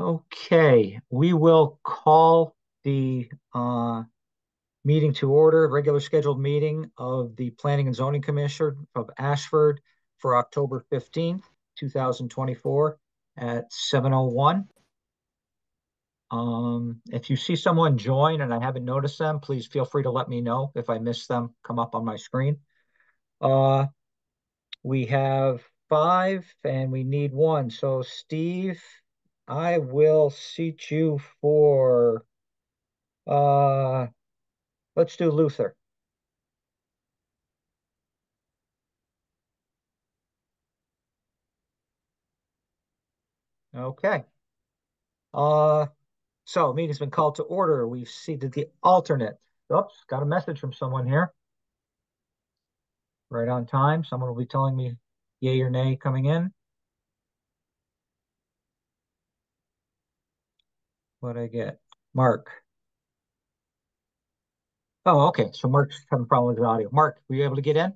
Okay, we will call the meeting to order, regular scheduled meeting of the Planning and Zoning Commission of Ashford for October 15th, 2024 at 7:01. If you see someone join and I haven't noticed them, please feel free to let me know. If I miss them, come up on my screen. Uh, we have five and we need one. So Steve, I will seat you for Uh, let's do Luther. Okay. Uh, so meeting's been called to order. We've seated the alternate. Oops, got a message from someone here. Right on time. Someone will be telling me yay or nay coming in. What'd I get? Mark. Oh, okay. So Mark's having a problem with his audio. Mark, were you able to get in?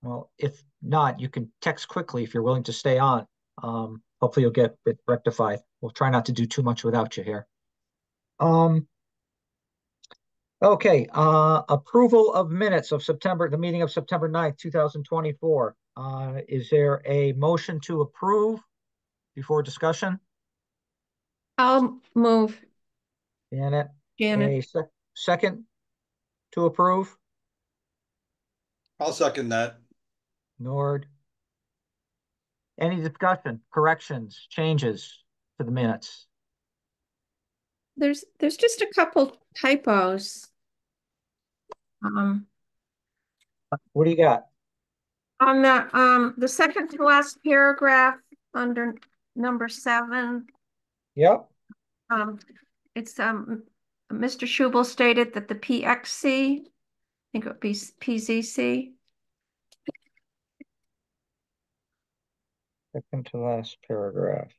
Well, if not, you can text quickly if you're willing to stay on. Hopefully you'll get it rectified. We'll try not to do too much without you here. Um, Okay, approval of minutes of the meeting of September 9th, 2024. Is there a motion to approve before discussion? I'll move, Janet, Janet. second to approve? I'll second that. Nord. Any discussion, corrections, changes to the minutes? There's just a couple typos. Um, What do you got? on the second to last paragraph under number 7, Yep, it's Mr. Schubel stated that the PXC, I think it would be PZC. second to last paragraph.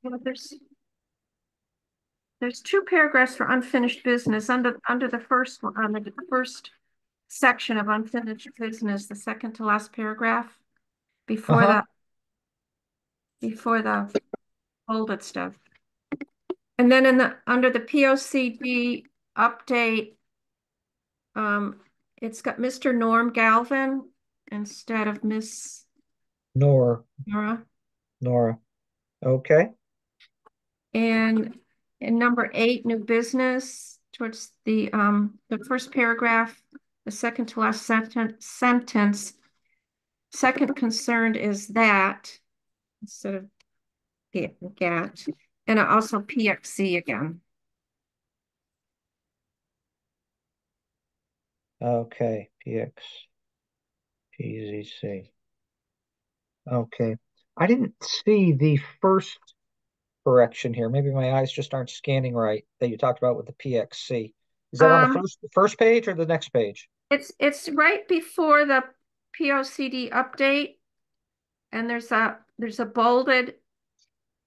Yeah, there's 2 paragraphs for unfinished business under the first one, under the first section of unfinished business, the second to last paragraph before Uh-huh. before the bolded stuff. And then under the POCD update, it's got Mr. Norm Galvin instead of Miss Nora. Nora. Nora. Okay. And in number 8, new business, towards the first paragraph, the second to last sentence, second concerned is that instead of GAT, and also PXC again. Okay, PZC. Okay. I didn't see the first correction here. Maybe my eyes just aren't scanning right that you talked about with the PXC. Is that on the Um, first page or the next page? it's right before the POCD update, and there's a bolded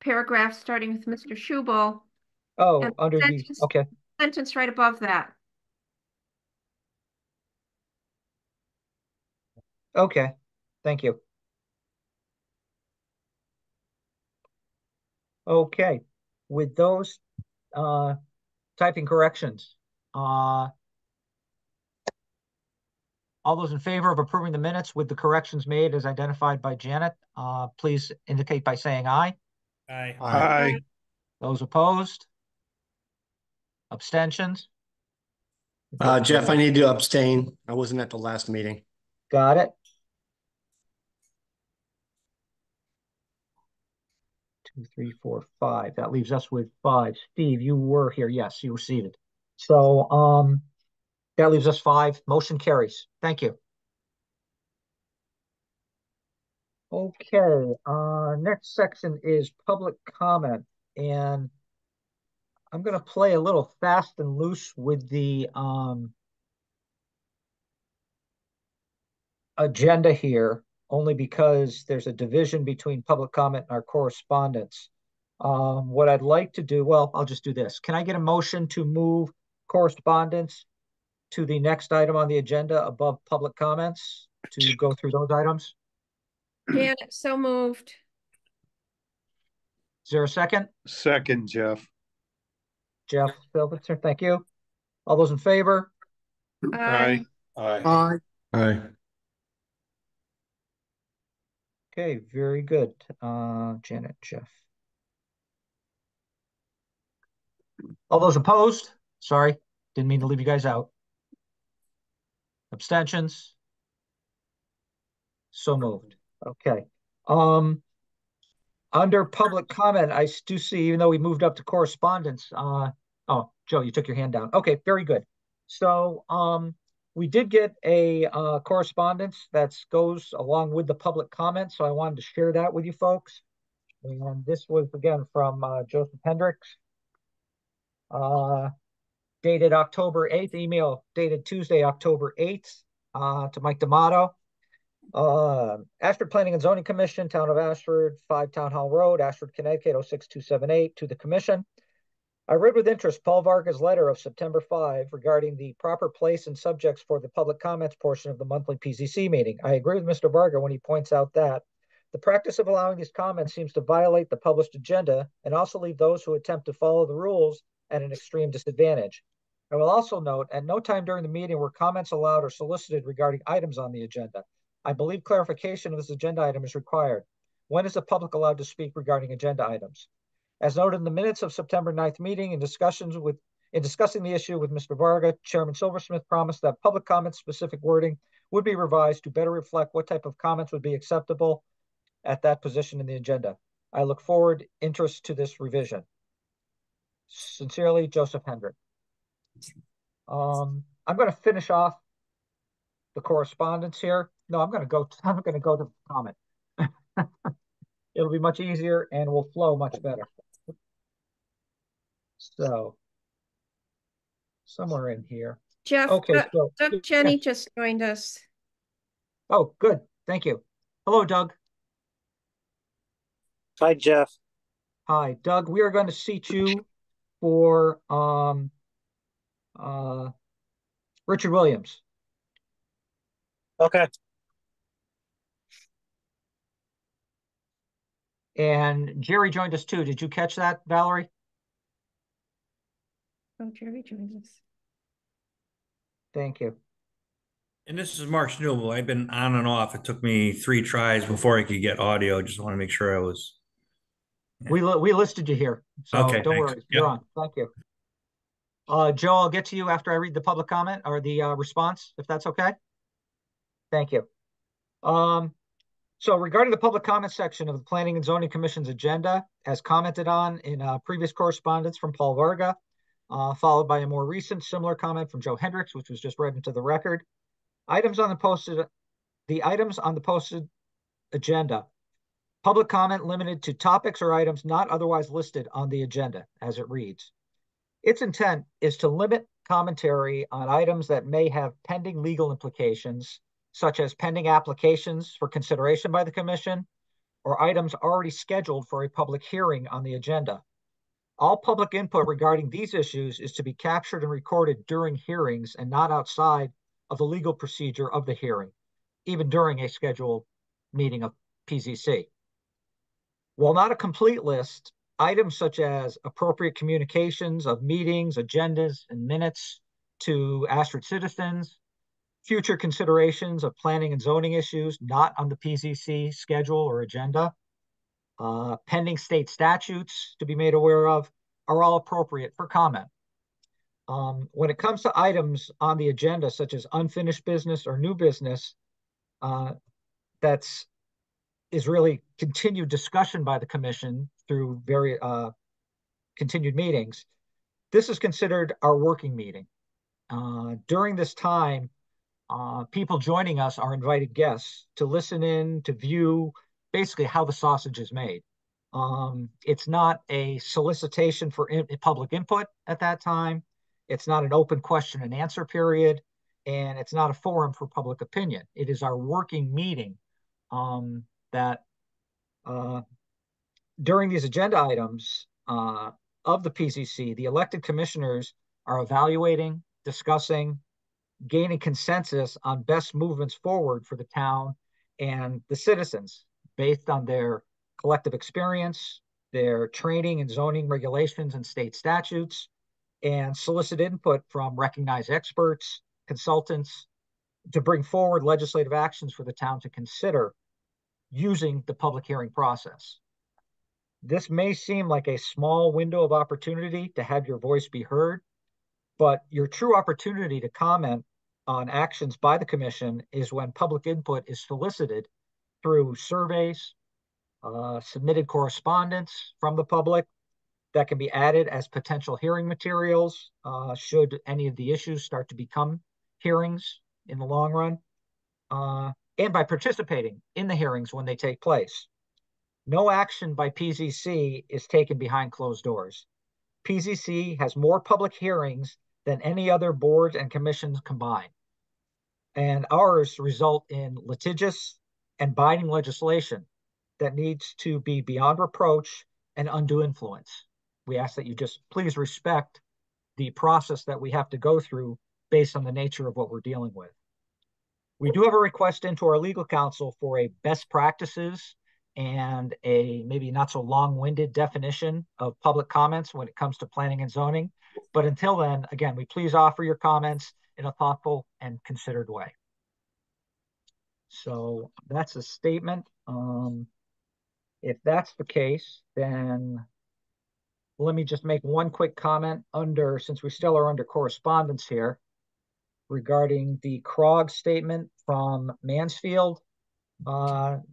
paragraph starting with Mr. Schubel, and Oh, under the okay. sentence right above that. Okay. Thank you. Okay. With those uh typing corrections, all those in favor of approving the minutes with the corrections made as identified by Janet, please indicate by saying aye. Aye. Aye. Those opposed? Abstentions? Jeff, I need to abstain. I wasn't at the last meeting. Got it. 2, 3, 4, 5. That leaves us with 5. Steve, you were here. Yes, you were seated. So that leaves us 5. Motion carries. Thank you. Okay, next section is public comment, and I'm going to play a little fast and loose with the agenda here, only because there's a division between public comment and our correspondence. What I'd like to do, well, I'll just do this. Can I get a motion to move correspondence to the next item on the agenda above public comments to go through those items? Janet, so moved. Is there a second? Second, Jeff. Jeff Silverton, thank you. All those in favor? Aye. Aye. Aye. Okay, very good. Janet, Jeff. All those opposed? Sorry, didn't mean to leave you guys out. Abstentions? So moved. Okay. Under public comment, I do see, even though we moved up to correspondence, oh, Joe, you took your hand down. Okay, very good. So we did get a correspondence that goes along with the public comment, so I wanted to share that with you folks. And this was, again, from Joseph Hendricks, dated October 8th, email dated Tuesday, October 8th, to Mike D'Amato. Ashford Planning and Zoning Commission, Town of Ashford, 5 Town Hall Road, Ashford, Connecticut, 06278, to the Commission. I read with interest Paul Varga's letter of September 5 regarding the proper place and subjects for the public comments portion of the monthly PZC meeting. I agree with Mr. Varga when he points out that the practice of allowing these comments seems to violate the published agenda and also leave those who attempt to follow the rules at an extreme disadvantage. I will also note, at no time during the meeting were comments allowed or solicited regarding items on the agenda. I believe clarification of this agenda item is required. When is the public allowed to speak regarding agenda items? As noted in the minutes of September 9th meeting, in discussing the issue with Mr. Varga, Chairman Silversmith promised that public comment specific wording would be revised to better reflect what type of comments would be acceptable at that position in the agenda. I look forward interest to this revision. Sincerely, Joseph Hendrick. I'm going to finish off the correspondence here. No, I'm going to go to the comment. It'll be much easier and will flow much better. So, somewhere in here. Jeff, Okay, so Doug Jenny just joined us. oh, good. Thank you. Hello, Doug. Hi, Jeff. Hi, Doug. We are going to seat you for Richard Williams. Okay. And Jerry joined us too. Did you catch that, Valerie? Oh, Jerry joins us. Thank you. And this is Mark Schnubel. I've been on and off. It took me 3 tries before I could get audio. Just want to make sure I was. We listed you here, so Okay, don't thanks. worry. You're Yep. on. Thank you. Joe, I'll get to you after I read the public comment or the response, if that's okay. Thank you. So regarding the public comment section of the Planning and Zoning Commission's agenda, as commented on in previous correspondence from Paul Varga, followed by a more recent similar comment from Joe Hendricks, which was just read into the record. The items on the posted agenda. Public comment limited to topics or items not otherwise listed on the agenda, as it reads. Its intent is to limit commentary on items that may have pending legal implications, such as pending applications for consideration by the Commission, or items already scheduled for a public hearing on the agenda. All public input regarding these issues is to be captured and recorded during hearings and not outside of the legal procedure of the hearing, even during a scheduled meeting of PZC. While not a complete list, items such as appropriate communications of meetings, agendas, and minutes to Ashford citizens, future considerations of planning and zoning issues not on the PZC schedule or agenda, pending state statutes to be made aware of, are all appropriate for comment. When it comes to items on the agenda, such as unfinished business or new business, is really continued discussion by the Commission through very continued meetings. This is considered our working meeting. During this time, people joining us are invited guests to listen in, to view basically how the sausage is made. It's not a solicitation for public input at that time. It's not an open question and answer period, and it's not a forum for public opinion. It is our working meeting that during these agenda items of the PZC, the elected commissioners are evaluating, discussing, gaining consensus on best movements forward for the town and the citizens based on their collective experience, their training and zoning regulations and state statutes, and solicit input from recognized experts, consultants to bring forward legislative actions for the town to consider using the public hearing process. This may seem like a small window of opportunity to have your voice be heard, but your true opportunity to comment on actions by the commission is when public input is solicited through surveys, submitted correspondence from the public that can be added as potential hearing materials should any of the issues start to become hearings in the long run, and by participating in the hearings when they take place. No action by PZC is taken behind closed doors. PZC has more public hearings than any other boards and commissions combined. And ours result in litigious and binding legislation that needs to be beyond reproach and undue influence. We ask that you just please respect the process that we have to go through based on the nature of what we're dealing with. We do have a request into our legal counsel for a best practices and a maybe not so long-winded definition of public comments when it comes to planning and zoning. But until then, again, we please offer your comments in a thoughtful and considered way. So that's a statement. If that's the case, then let me just make one quick comment since we still are under correspondence here, regarding the Krog statement from Mansfield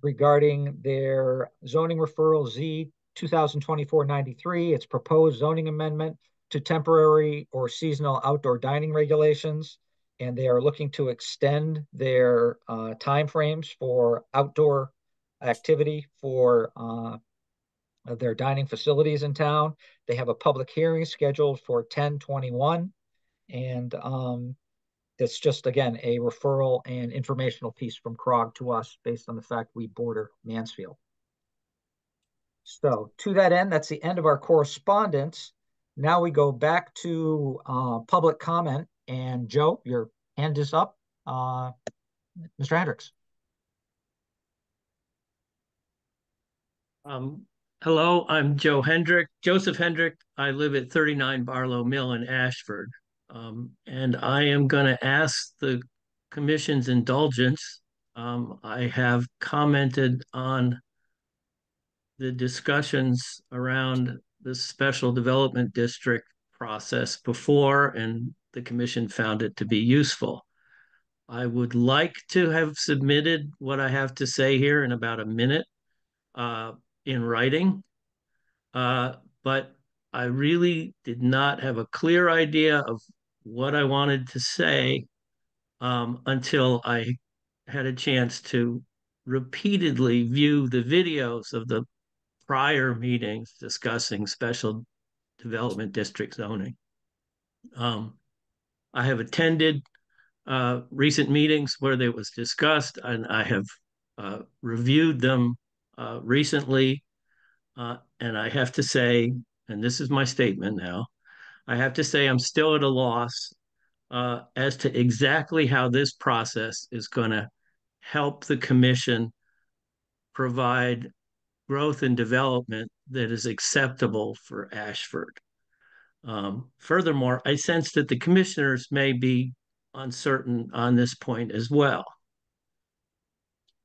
regarding their zoning referral Z 2024-93, its proposed zoning amendment to temporary or seasonal outdoor dining regulations. And they are looking to extend their timeframes for outdoor activity for their dining facilities in town. They have a public hearing scheduled for 10/21. And that's just, again, a referral and informational piece from Krog to us based on the fact we border Mansfield. So to that end, that's the end of our correspondence. Now we go back to public comment. And Joe, your hand is up. Mr. Hendricks. Hello, I'm Joseph Hendrick. I live at 39 Barlow Mill in Ashford. And I am going to ask the commission's indulgence. I have commented on the discussions around the special development district process before, and the commission found it to be useful. I would like to have submitted what I have to say here in about a minute in writing, but I really did not have a clear idea of what I wanted to say until I had a chance to repeatedly view the videos of the prior meetings discussing special development district zoning. I have attended recent meetings where they was discussed, and I have reviewed them recently. And I have to say, and this is my statement now, I have to say I'm still at a loss as to exactly how this process is going to help the commission provide growth and development that is acceptable for Ashford. Furthermore, I sense that the commissioners may be uncertain on this point as well.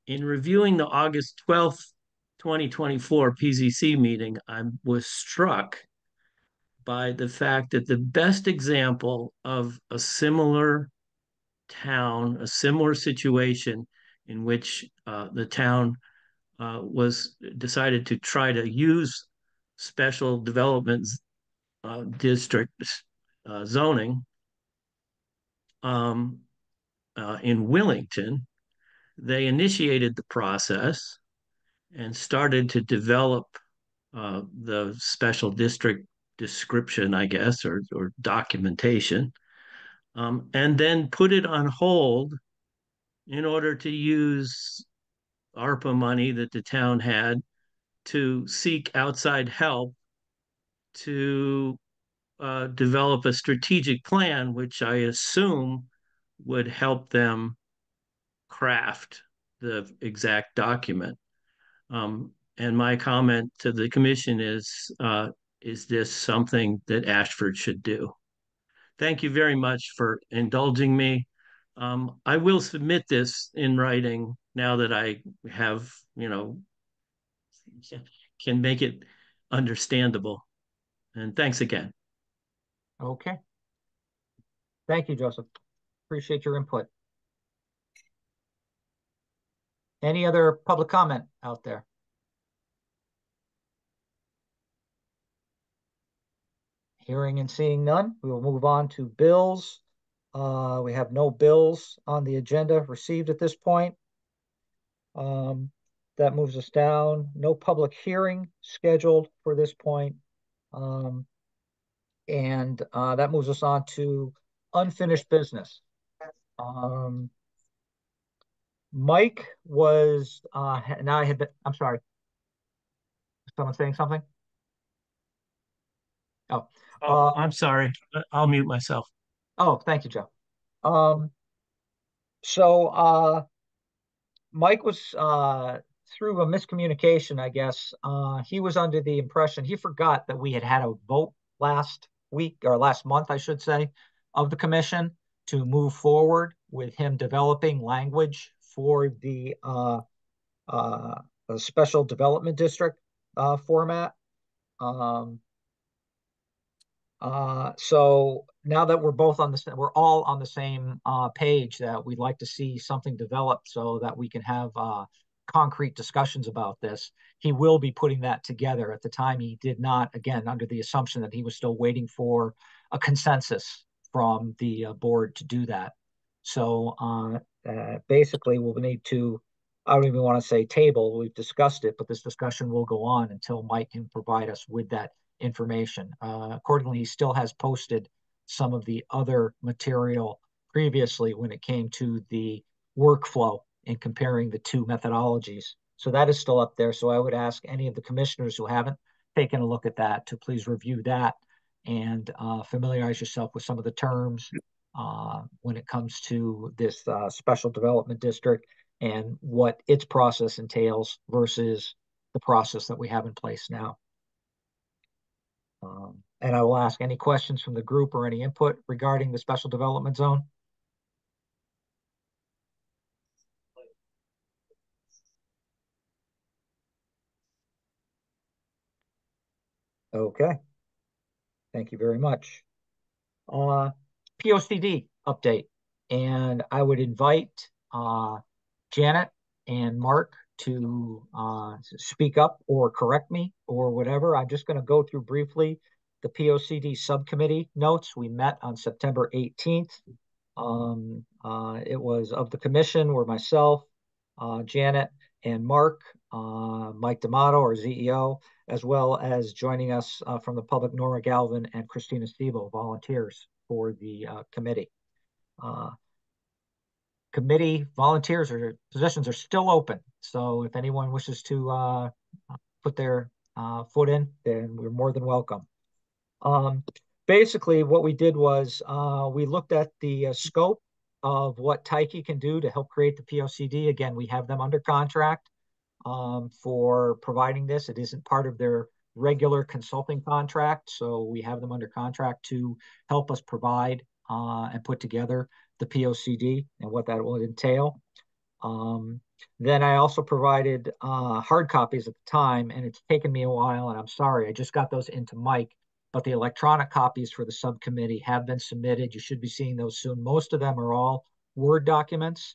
In reviewing the August 12th, 2024 PZC meeting, I was struck by the fact that the best example of a similar town, a similar situation in which the town was decided to try to use special development district zoning in Wellington. They initiated the process and started to develop the special district description, I guess, or documentation, and then put it on hold in order to use ARPA money that the town had to seek outside help to develop a strategic plan, which I assume would help them craft the exact document. And my comment to the commission is this something that Ashford should do? Thank you very much for indulging me. I will submit this in writing now that I have, can make it understandable. And thanks again. Okay. Thank you, Joseph. Appreciate your input. Any other public comment out there? Hearing and seeing none, we will move on to bills. We have no bills on the agenda received at this point. That moves us down. No public hearing scheduled for this point. And that moves us on to unfinished business. Mike was, now I had been, I'm sorry. Someone saying something? Oh, I'm sorry. I'll mute myself. oh, thank you, Joe. So Mike was through a miscommunication, I guess. He was under the impression he forgot that we had a vote last week or last month, I should say, of the commission to move forward with him developing language for the special development district format. So now that we're both on we're all on the same page that we'd like to see something developed so that we can have concrete discussions about this. He will be putting that together. At the time, he did not, again, under the assumption that he was still waiting for a consensus from the board to do that. So basically, we'll need to, I don't even want to say table, we've discussed it, but this discussion will go on until Mike can provide us with that information. Accordingly, he still has posted some of the other material previously when it came to the workflow and comparing the two methodologies. So that is still up there. So I would ask any of the commissioners who haven't taken a look at that to please review that and familiarize yourself with some of the terms when it comes to this special development district and what its process entails versus the process that we have in place now. And I will ask any questions from the group or any input regarding the special development zone. Okay. Thank you very much. POCD update. And I would invite Janet and Mark to speak up or correct me or whatever. I'm just going to go through briefly the POCD subcommittee notes. We met on September 18th. It was of the commission were myself, Janet, and Mark, Mike D'Amato, our CEO, as well as joining us from the public, Nora Galvin and Christina Stevo, volunteers for the committee. Committee volunteers or positions are still open. So if anyone wishes to put their foot in, then we're more than welcome. Basically, what we did was we looked at the scope of what Tyche can do to help create the POCD. Again, we have them under contract for providing this. It isn't part of their regular consulting contract, so we have them under contract to help us provide and put together the POCD and what that will entail. Then I also provided hard copies at the time, and it's taken me a while, and I'm sorry, I just got those into Mike, but the electronic copies for the subcommittee have been submitted. You should be seeing those soon. Most of them are all Word documents.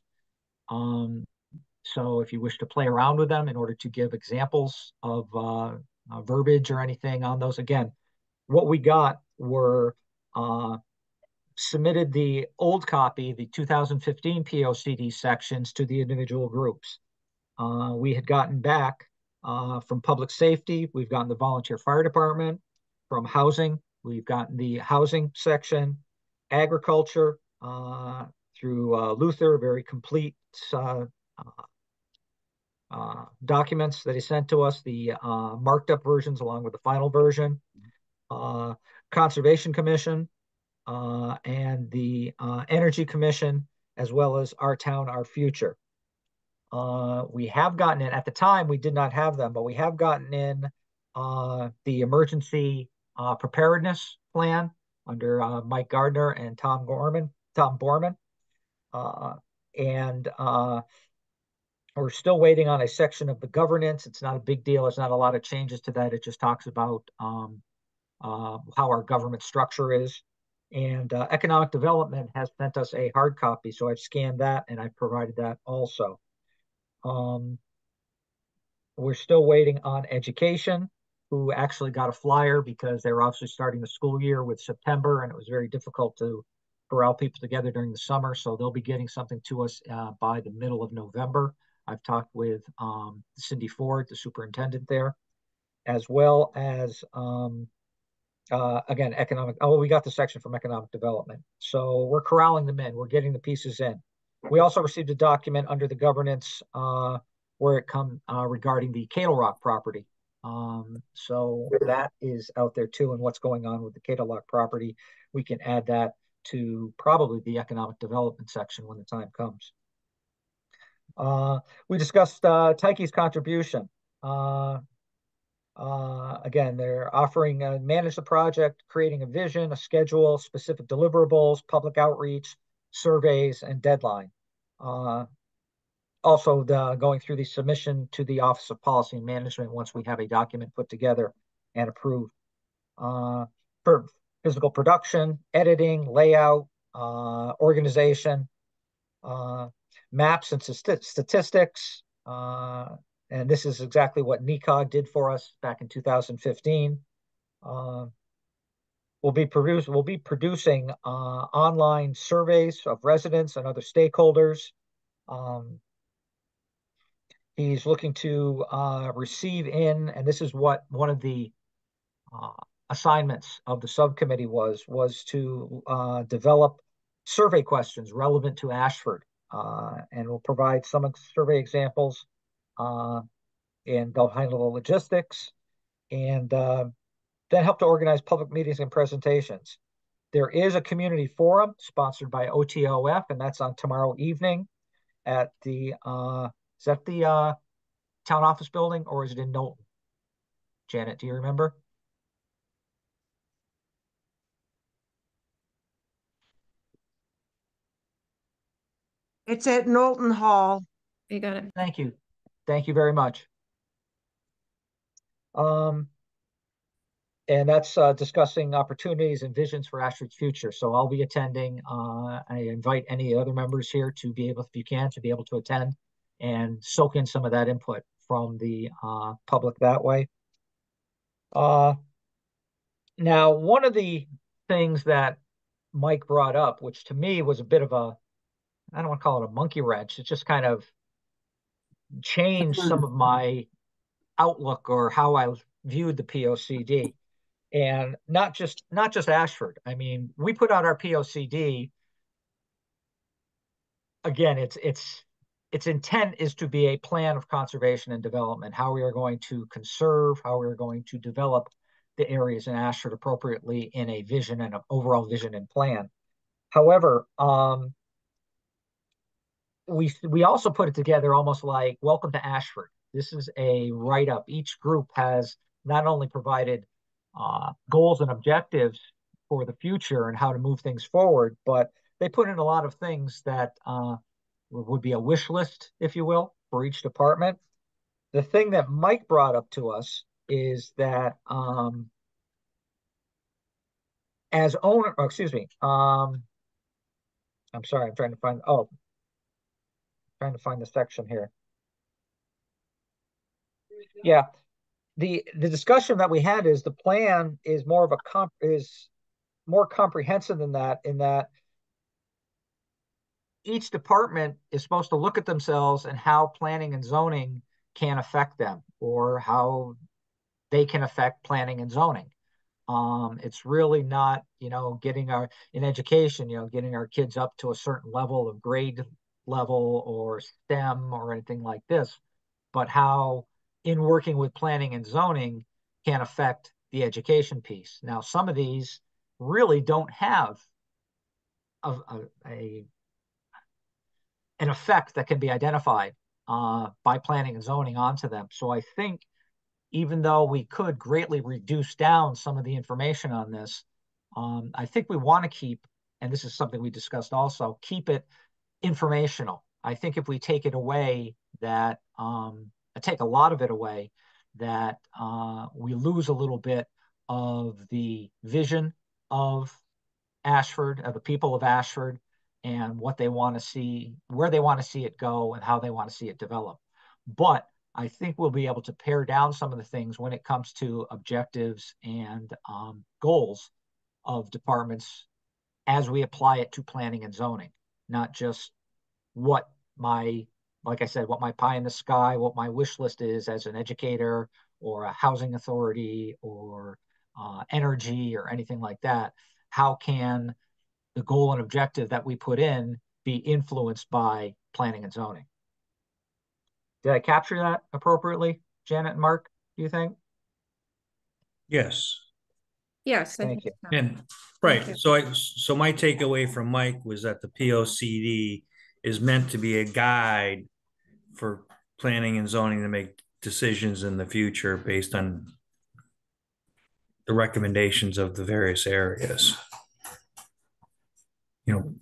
So if you wish to play around with them in order to give examples of verbiage or anything on those, again, what we got were submitted the old copy, the 2015 POCD sections to the individual groups. We had gotten back from public safety, we've gotten the volunteer fire department, from housing, we've gotten the housing section, agriculture through Luther, very complete documents that he sent to us, the marked up versions along with the final version, Conservation Commission, and the Energy Commission, as well as Our Town, Our Future. We have gotten in, at the time, we did not have them, but we have gotten in the emergency preparedness plan under Mike Gardner and Tom Borman. And we're still waiting on a section of the governance. It's not a big deal. It's not a lot of changes to that. It just talks about how our government structure is. And economic development has sent us a hard copy. So I've scanned that and I've provided that also. We're still waiting on education, who actually got a flyer because they were obviously starting the school year with September, and it was very difficult to corral people together during the summer. So they'll be getting something to us by the middle of November. I've talked with Cindy Ford, the superintendent there, as well as, again, we got the section from economic development. So we're corralling them in. We're getting the pieces in. We also received a document under the governance where it comes regarding the Cattle Rock property. So that is out there too, and what's going on with the Cattle Rock property. We can add that to probably the economic development section when the time comes. We discussed Tyke's contribution. Again, they're offering manage the project, creating a vision, a schedule, specific deliverables, public outreach, surveys, and deadline. Also, going through the submission to the Office of Policy and Management once we have a document put together and approved. For physical production, editing, layout, organization, maps and statistics. And this is exactly what NECOG did for us back in 2015. We'll be producing online surveys of residents and other stakeholders. He's looking to receive in, and this is what one of the assignments of the subcommittee was to develop survey questions relevant to Ashford. And we'll provide some survey examples, and they'll handle the logistics, and then help to organize public meetings and presentations. There is a community forum sponsored by OTOF, and that's on tomorrow evening at the, is that the town office building, or is it in Knowlton? Janet, do you remember? It's at Knowlton Hall. You got it. Thank you. Thank you very much. And that's discussing opportunities and visions for Ashford's future. So I'll be attending. I invite any other members here to be able, if you can, to be able to attend and soak in some of that input from the public that way. Now, one of the things that Mike brought up, which to me was a bit of a, I don't want to call it a monkey wrench. It just kind of changed some of my outlook or how I viewed the POCD. And not just Ashford. I mean, we put out our POCD. Again, its intent is to be a plan of conservation and development, how we are going to conserve, how we are going to develop the areas in Ashford appropriately in a vision and an overall vision and plan. However, we also put it together almost like welcome to Ashford. This is a write-up. Each group has not only provided goals and objectives for the future and how to move things forward, but they put in a lot of things that would be a wish list, if you will, for each department. The thing that Mike brought up to us is that as owner, I'm sorry, I'm trying to find the section here. Yeah. The discussion that we had is the plan is more of more comprehensive than that, in that each department is supposed to look at themselves and how planning and zoning can affect them, or how they can affect planning and zoning. It's really not, getting in education, getting our kids up to a certain level of grade level or STEM or anything like this. but how in working with planning and zoning can affect the education piece. Now, some of these really don't have an effect that can be identified by planning and zoning onto them. So I think even though we could greatly reduce down some of the information on this, I think we want to keep, and this is something we discussed also, keep it informational. I think if we take it away, that take a lot of it away, that we lose a little bit of the vision of Ashford, of the people of Ashford, and what they want to see, where they want to see it go, and how they want to see it develop. But I think we'll be able to pare down some of the things when it comes to objectives and goals of departments as we apply it to planning and zoning, not just what my, like I said, what my pie in the sky, what my wish list is as an educator or a housing authority or energy or anything like that. How can the goal and objective that we put in be influenced by planning and zoning? Did I capture that appropriately, Janet and Mark, do you think? Yes. Yes, I Thank think you. so. And right, you. so my takeaway from Mike was that the POCD is meant to be a guide for planning and zoning to make decisions in the future based on the recommendations of the various areas. You know,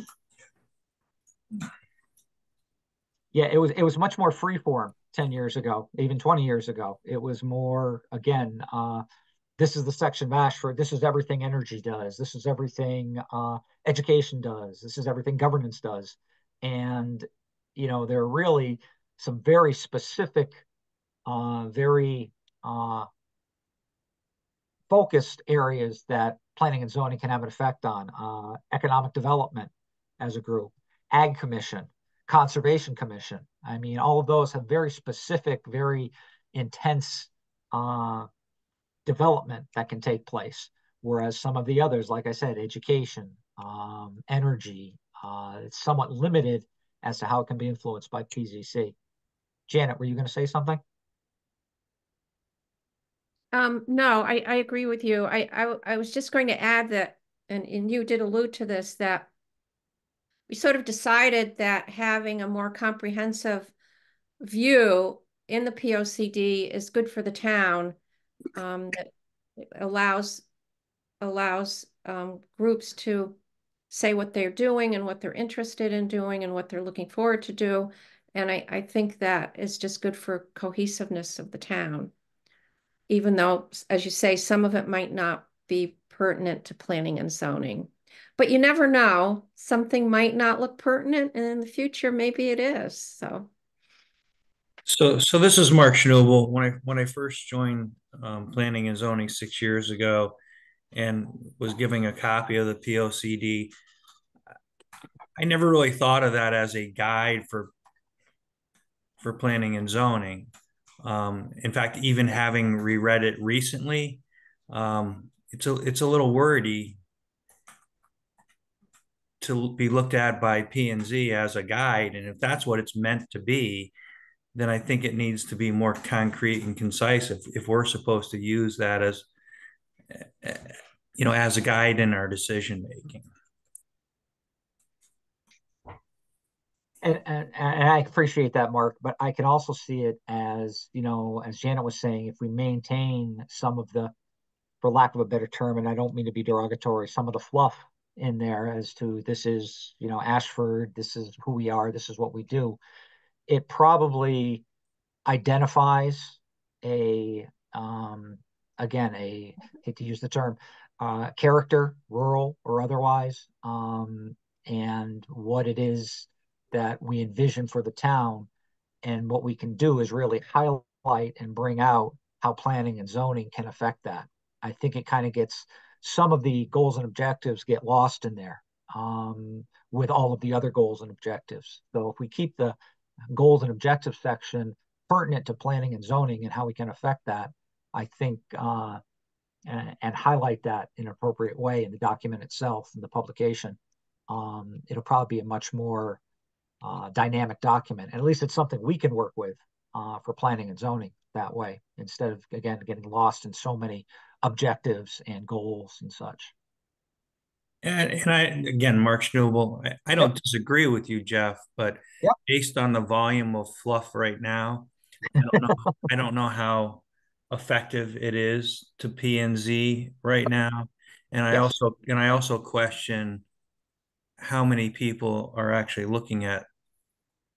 Yeah, it was much more freeform 10 years ago, even 20 years ago. It was more, again, this is the section of Ashford. This is everything energy does. This is everything education does. This is everything governance does. And, you know, there are really some very specific, very focused areas that planning and zoning can have an effect on. Economic development as a group, Ag Commission, Conservation Commission. I mean, all of those have very specific, very intense development that can take place. Whereas some of the others, like I said, education, energy, it's somewhat limited as to how it can be influenced by PZC. Janet, were you going to say something? No, I agree with you. I was just going to add that, and you did allude to this, that we sort of decided that having a more comprehensive view in the POCD is good for the town. That allows groups to say what they're doing and what they're interested in doing and what they're looking forward to do. And I think that is just good for cohesiveness of the town, even though, as you say, some of it might not be pertinent to planning and zoning. But you never know. Something might not look pertinent, and in the future, maybe it is. so this is Mark Schnobel. When I first joined planning and zoning 6 years ago, and was giving a copy of the POCD, I never really thought of that as a guide for planning and zoning. In fact, even having reread it recently, it's a little wordy to be looked at by P&Z as a guide. And if that's what it's meant to be, then I think it needs to be more concrete and concise if we're supposed to use that as, as a guide in our decision making. And I appreciate that, Mark, but I can also see it as, as Janet was saying, if we maintain some of the, for lack of a better term, and I don't mean to be derogatory, some of the fluff in there as to this is, Ashford, this is who we are, this is what we do. It probably identifies again, I hate to use the term, character, rural or otherwise, and what it is that we envision for the town. And what we can do is really highlight and bring out how planning and zoning can affect that. I think it kind of gets, some of the goals and objectives get lost in there with all of the other goals and objectives. So if we keep the goals and objectives section pertinent to planning and zoning and how we can affect that, I think, and highlight that in an appropriate way in the document itself and the publication, it'll probably be a much more dynamic document. And at least it's something we can work with for planning and zoning that way, instead of, again, getting lost in so many objectives and goals and such. And I, again, Mark Schnubel, I don't Yep. disagree with you, Jeff, but Yep. based on the volume of fluff right now, I don't know how effective it is to P and Z right now. And Yes. I also question how many people are actually looking at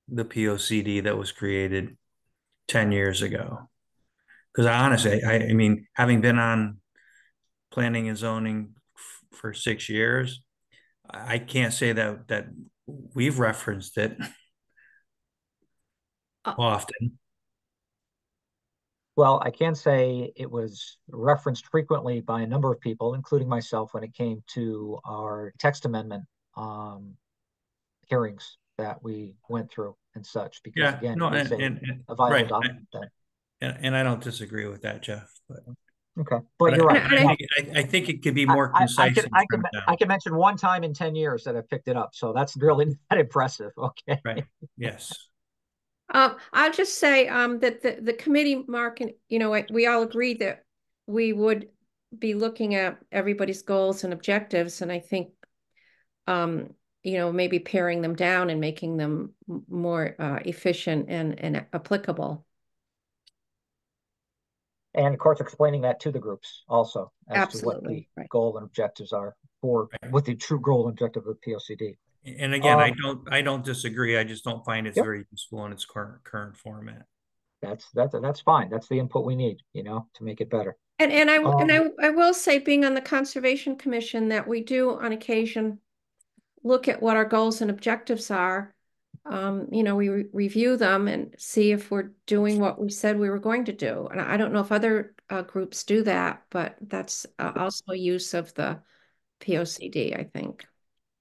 the POCD that was created 10 years ago. Because honestly, I mean, having been on planning and zoning for 6 years, I can't say that we've referenced it Uh, often. Well, I can say it was referenced frequently by a number of people, including myself, when it came to our text amendment hearings that we went through and such, because Yeah, again, no, it is a viable right, document then. and I don't disagree with that, Jeff. Okay, But but you're right. and I think it could be more concise and trimmed I down. can mention one time in 10 years that I picked it up, so that's really not impressive. Okay. Right. Yes. I'll just say that the committee, Mark, and we all agreed that we would be looking at everybody's goals and objectives, and I think maybe paring them down and making them more efficient and applicable. And of course, explaining that to the groups also as to what the Absolutely, right. goal and objectives are for what the true goal and objective of POCD. And again, I don't disagree. I just don't find it's Yep. very useful in its current format. That's fine. That's the input we need, to make it better. And I will say, being on the Conservation Commission, that we do on occasion look at what our goals and objectives are. We review them and see if we're doing what we said we were going to do. And I don't know if other groups do that, but that's also a use of the POCD, I think.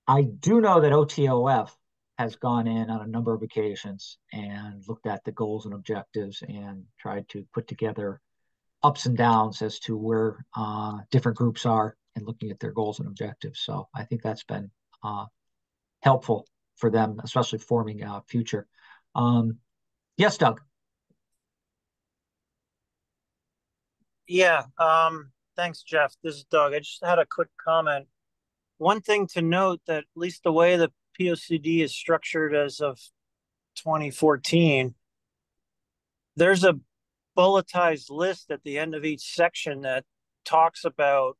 I do know that OTOF has gone in on a number of occasions and looked at the goals and objectives and tried to put together ups and downs as to where different groups are and looking at their goals and objectives. So I think that's been helpful for them, especially forming future. Yes, Doug. Yeah, thanks, Jeff. This is Doug. I just had a quick comment. One thing to note, that at least the way the POCD is structured as of 2014, there's a bulletized list at the end of each section that talks about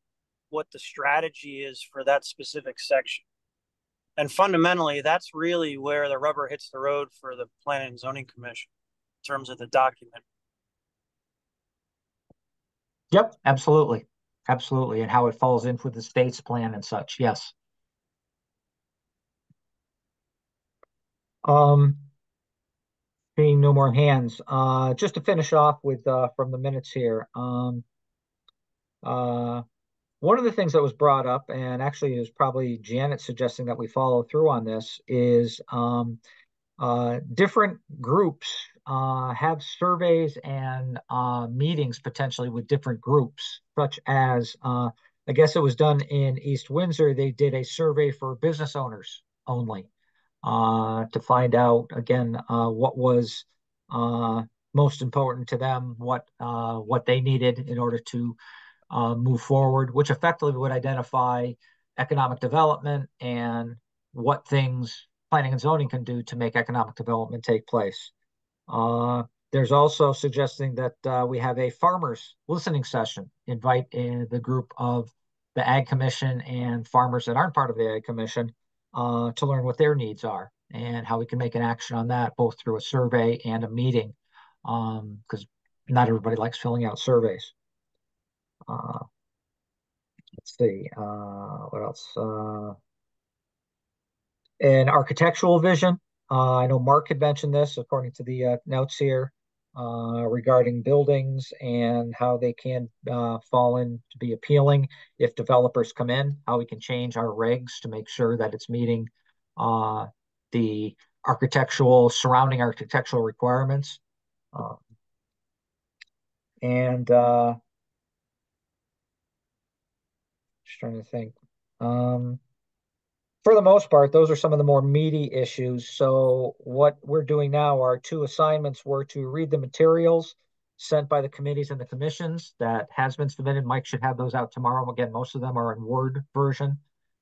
what the strategy is for that specific section. And fundamentally, that's really where the rubber hits the road for the Planning and Zoning Commission in terms of the document. Yep, absolutely. Absolutely. And how it falls in with the state's plan and such. Yes. Seeing no more hands. Just to finish off with from the minutes here. One of the things that was brought up, and actually is probably Janet suggesting that we follow through on this, is different groups have surveys and meetings potentially with different groups, such as I guess it was done in East Windsor. They did a survey for business owners only to find out again what was most important to them, what they needed in order to move forward, which effectively would identify economic development and what things planning and zoning can do to make economic development take place. There's also suggesting that we have a farmers listening session, invite in the group of the Ag Commission and farmers that aren't part of the Ag Commission to learn what their needs are and how we can make an action on that, both through a survey and a meeting, because not everybody likes filling out surveys. Let's see, what else? An architectural vision. I know Mark had mentioned this according to the notes here regarding buildings and how they can fall in to be appealing if developers come in, how we can change our regs to make sure that it's meeting the surrounding architectural requirements. And just trying to think. For the most part, those are some of the more meaty issues. So what we're doing now, our two assignments were to read the materials sent by the committees and the commissions that has been submitted. Mike should have those out tomorrow. Again, most of them are in Word version.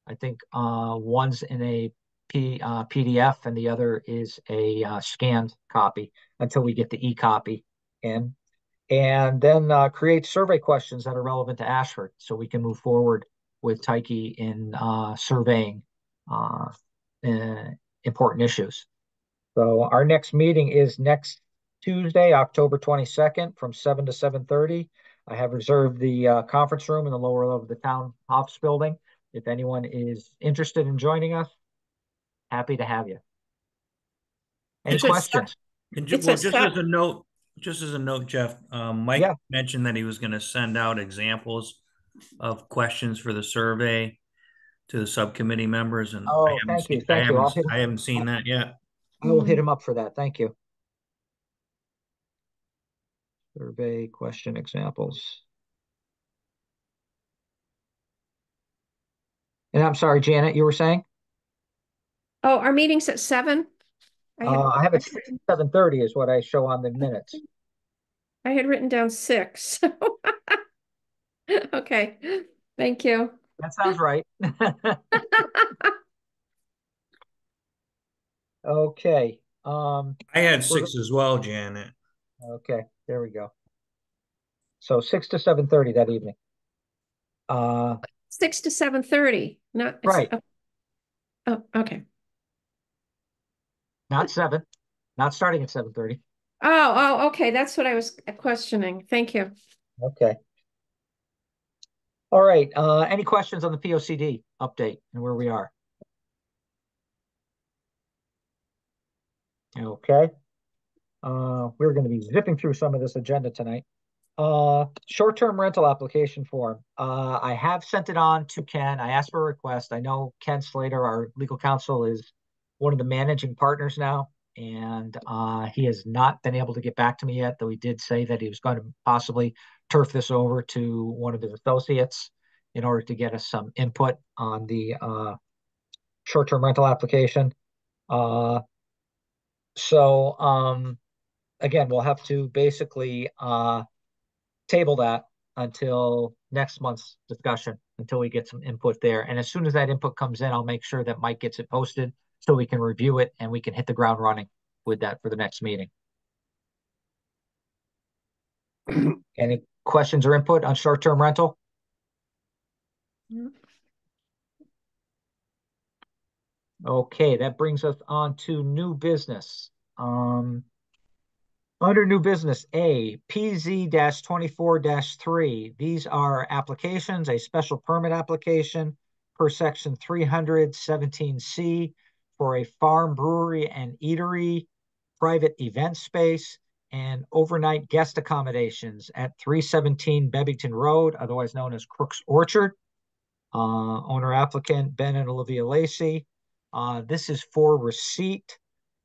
I think one's in a PDF and the other is a scanned copy until we get the e-copy in. And then create survey questions that are relevant to Ashford so we can move forward with Tyche in surveying uh, important issues. So our next meeting is next Tuesday, October 22nd from 7 to 7:30. I have reserved the conference room in the lower level of the town office building. If anyone is interested in joining us, happy to have you. Any It's at questions? It's Well, a set. just as a note, Jeff, Mike Yeah. mentioned that he was going to send out examples of questions for the survey to the subcommittee members, and Oh, thank you. Thank you. I haven't seen that yet. I will hit him up for that. Thank you. Survey question examples. And I'm sorry, Janet, you were saying? Oh, our meeting's at 7? I have it 7:30 is what I show on the minutes. I had written down 6. Okay, thank you. That sounds right. Okay. I had 6 as well, Janet. Okay, there we go. So 6 to 7:30 that evening. 6 to 7:30, not, Right. Oh, okay. Not 7, not starting at 7:30. Okay, that's what I was questioning. Thank you. Okay. All right. Any questions on the POCD update and where we are? Okay. We're going to be zipping through some of this agenda tonight. Short-term rental application form. I have sent it on to Ken. I asked for a request. I know Ken Slater, our legal counsel, is one of the managing partners now, and he has not been able to get back to me yet, though he did say that he was going to possibly turf this over to one of his associates in order to get us some input on the short-term rental application. So again, we'll have to basically table that until next month's discussion, until we get some input there. And as soon as that input comes in, I'll make sure that Mike gets it posted so we can review it and we can hit the ground running with that for the next meeting. Any questions or input on short-term rental? Okay, that brings us on to new business. Under new business A, PZ-24-3. These are applications, a special permit application per section 317C for a farm brewery and eatery, private event space, and overnight guest accommodations at 317 Bebington Road, otherwise known as Crook's Orchard. Owner applicant Ben and Olivia Lacey. This is for receipt.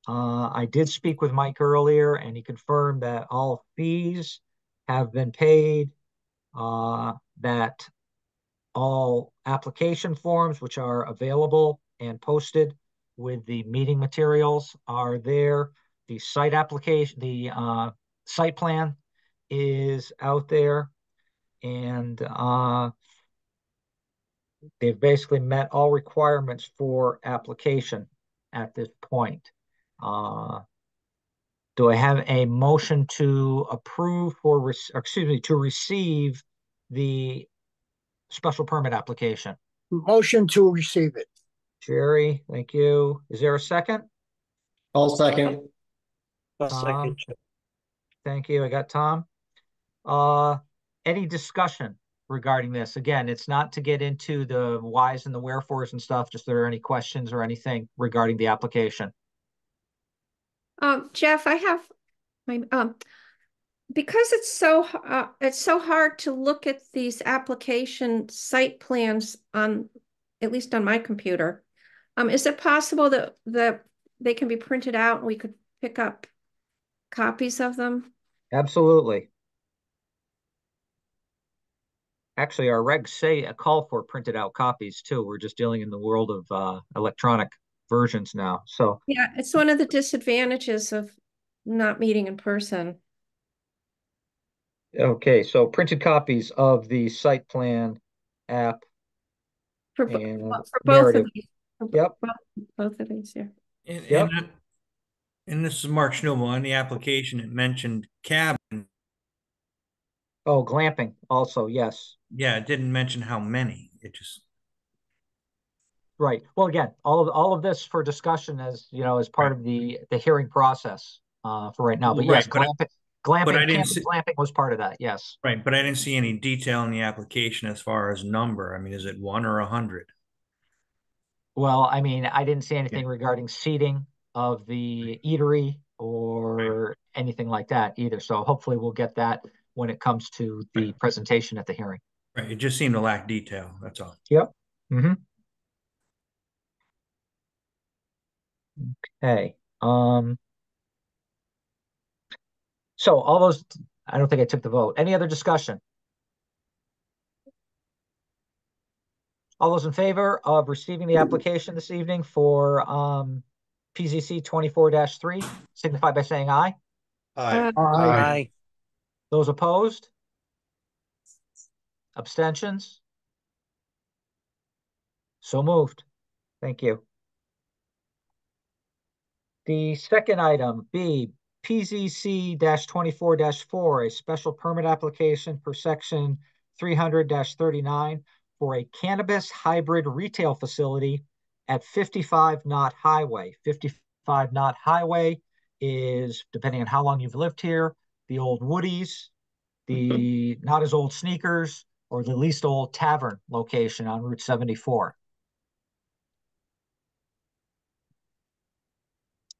I did speak with Mike earlier, and he confirmed that all fees have been paid, that all application forms, which are available and posted with the meeting materials, are there. The site application, the site plan is out there, and they've basically met all requirements for application at this point. Do I have a motion to approve to receive the special permit application? Motion to receive it. Jerry, thank you. Is there a second? I'll second. Tom, thank you. I got Tom. Any discussion regarding this? Again, it's not to get into the whys and the wherefores and stuff, just if there are any questions or anything regarding the application. Jeff, I have my because it's so hard to look at these application site plans on, at least on my computer. Is it possible that they can be printed out and we could pick up copies of them? Absolutely. Actually, our regs say a call for printed out copies too. We're just dealing in the world of electronic versions now. So, Yeah, it's one of the disadvantages of not meeting in person. okay, so printed copies of the site plan app For, and for both of narrative. these. Yep, Both of these, yeah. And, yep. and this is Mark Schnobel. On the application, it mentioned cabin. Oh, glamping also, yes. Yeah, it didn't mention how many. It just Right. Well, again, all of this for discussion as as part right, of the hearing process for right now. But yes, right. glamping, But I didn't camping see glamping was part of that. Yes. right, but I didn't see any detail in the application as far as number. I mean, is it 1 or 100? Well, I mean, I didn't see Yeah. anything regarding seating of the eatery Right. or anything like that either. So hopefully we'll get that when it comes to Right. the presentation at the hearing. Right. It just seemed to lack detail. That's all. Yep. Mm-hmm. Okay. So all those, I don't think I took the vote. Any other discussion? All those in favor of receiving the application this evening for PZC 24-3, signify by saying aye. Aye. Aye. Aye. Those opposed? Abstentions? So moved. Thank you. The second item, B, PZC-24-4, a special permit application for section 300-39 for a cannabis hybrid retail facility at 55 Knott Highway. 55 Knott Highway is, depending on how long you've lived here, the old Woodies, the not as old Sneakers, or the least old Tavern location on Route 74.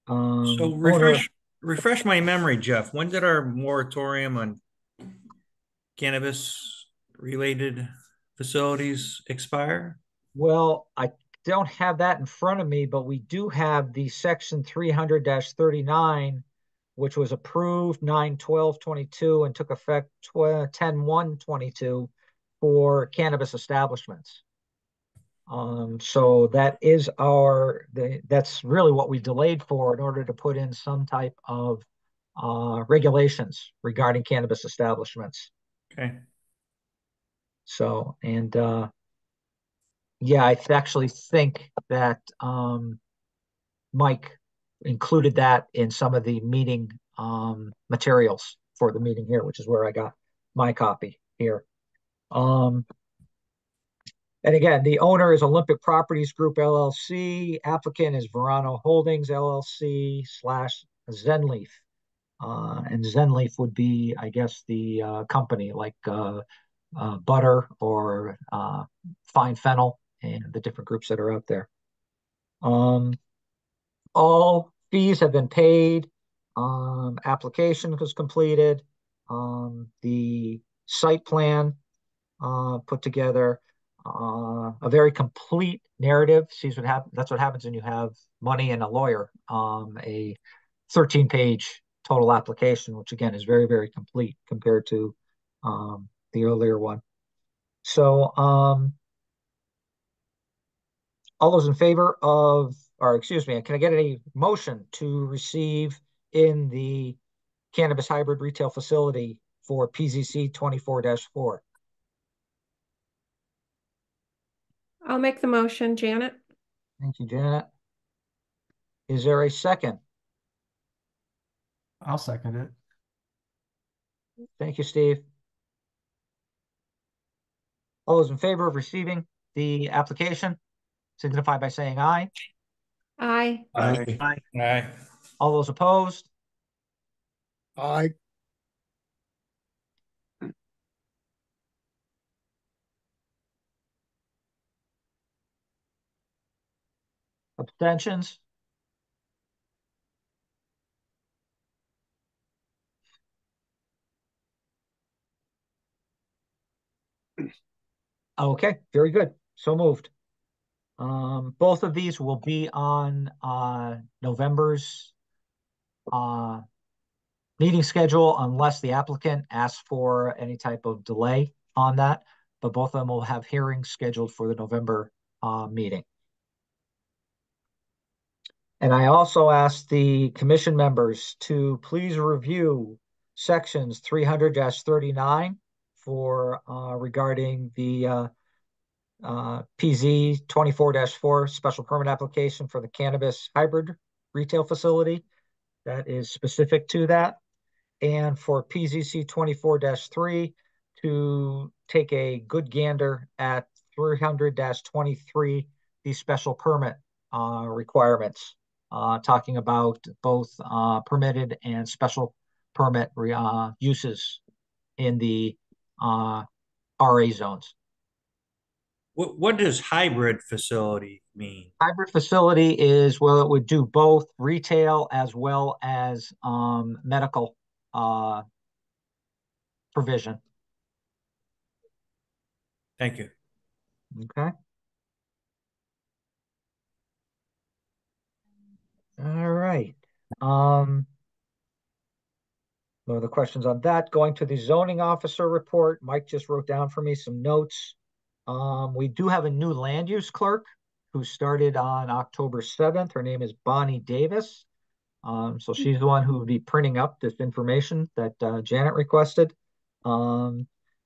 So Owner, refresh my memory, Jeff. When did our moratorium on cannabis related facilities expire? well, I don't have that in front of me, but we do have the section 300-39, which was approved 9/12/22 and took effect 10/1/22 for cannabis establishments. So that is that's really what we delayed for in order to put in some type of regulations regarding cannabis establishments. Okay. So, and yeah, I actually think that Mike included that in some of the meeting materials for the meeting here, which is where I got my copy here. And again, the owner is Olympic Properties Group LLC. Applicant is Verano Holdings LLC / Zenleaf. And Zenleaf would be, I guess, the company like Butter or Fine Fennel and the different groups that are out there. All fees have been paid. Application was completed. The site plan put together. A very complete narrative. Sees what happens. That's what happens when you have money and a lawyer. A 13-page total application, which again is very, very complete compared to the earlier one. So, all those in favor of, or excuse me, can I get a motion to receive in the cannabis hybrid retail facility for PZC 24-4? I'll make the motion, Janet. Thank you, Janet. Is there a second? I'll second it. Thank you, Steve. All those in favor of receiving the application, signify by saying aye. Aye. Aye. Aye. All those opposed? Aye. Abstentions? Okay, very good. So moved. Both of these will be on November's meeting schedule unless the applicant asks for any type of delay on that. but both of them will have hearings scheduled for the November meeting. And I also asked the commission members to please review sections 300-39 for regarding the PZ 24-4 special permit application for the cannabis hybrid retail facility that is specific to that. And for PZC 24-3 to take a good gander at 300-23, the special permit requirements, talking about both permitted and special permit uses in the RA zones. What does hybrid facility mean? Hybrid facility is, well, it would do both retail as well as medical provision. Thank you. Okay. All right. No other questions on that. Going to the zoning officer report. Mike just wrote down for me some notes. We do have a new land use clerk who started on October 7th. Her name is Bonnie Davis. So she's the one who will be printing up this information that Janet requested.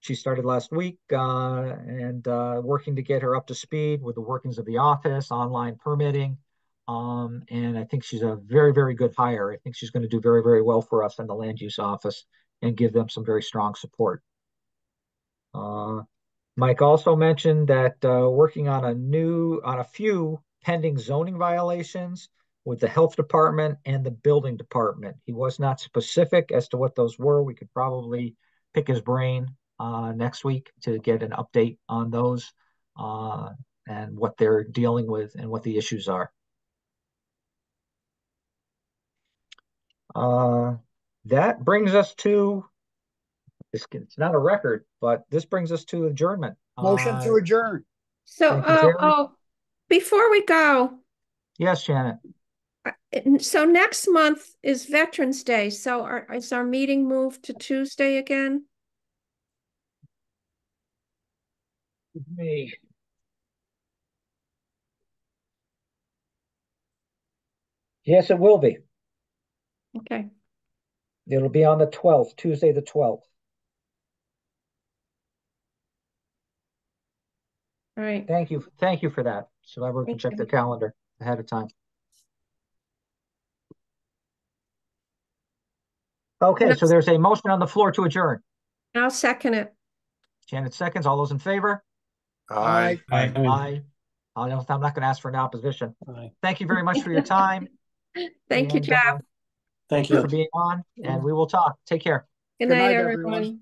She started last week and working to get her up to speed with the workings of the office, online permitting. And I think she's a very, very good hire. I think she's going to do very, very well for us in the land use office and give them some very strong support. Mike also mentioned that working on a few pending zoning violations with the health department and the building department. He was not specific as to what those were. We could probably pick his brain next week to get an update on those and what they're dealing with and what the issues are. That brings us to, it's not a record, but this brings us to adjournment. Motion to adjourn. So, before we go, Yes, Janet. so next month is Veterans Day. So is our meeting moved to Tuesday again? Me. Yes, it will be. Okay. It'll be on the 12th, Tuesday the 12th. All right. Thank you. Thank you for that. So everyone can check their calendar ahead of time. Okay, so there's a motion on the floor to adjourn. I'll second it. Janet seconds. All those in favor? Aye. Aye. I'm not going to ask for an opposition. Aye. Thank you very much for your time. Thank you, Jeff. Thank Thank you you. for being on, and we will talk. Take care. Good Good night, night, everyone. everyone.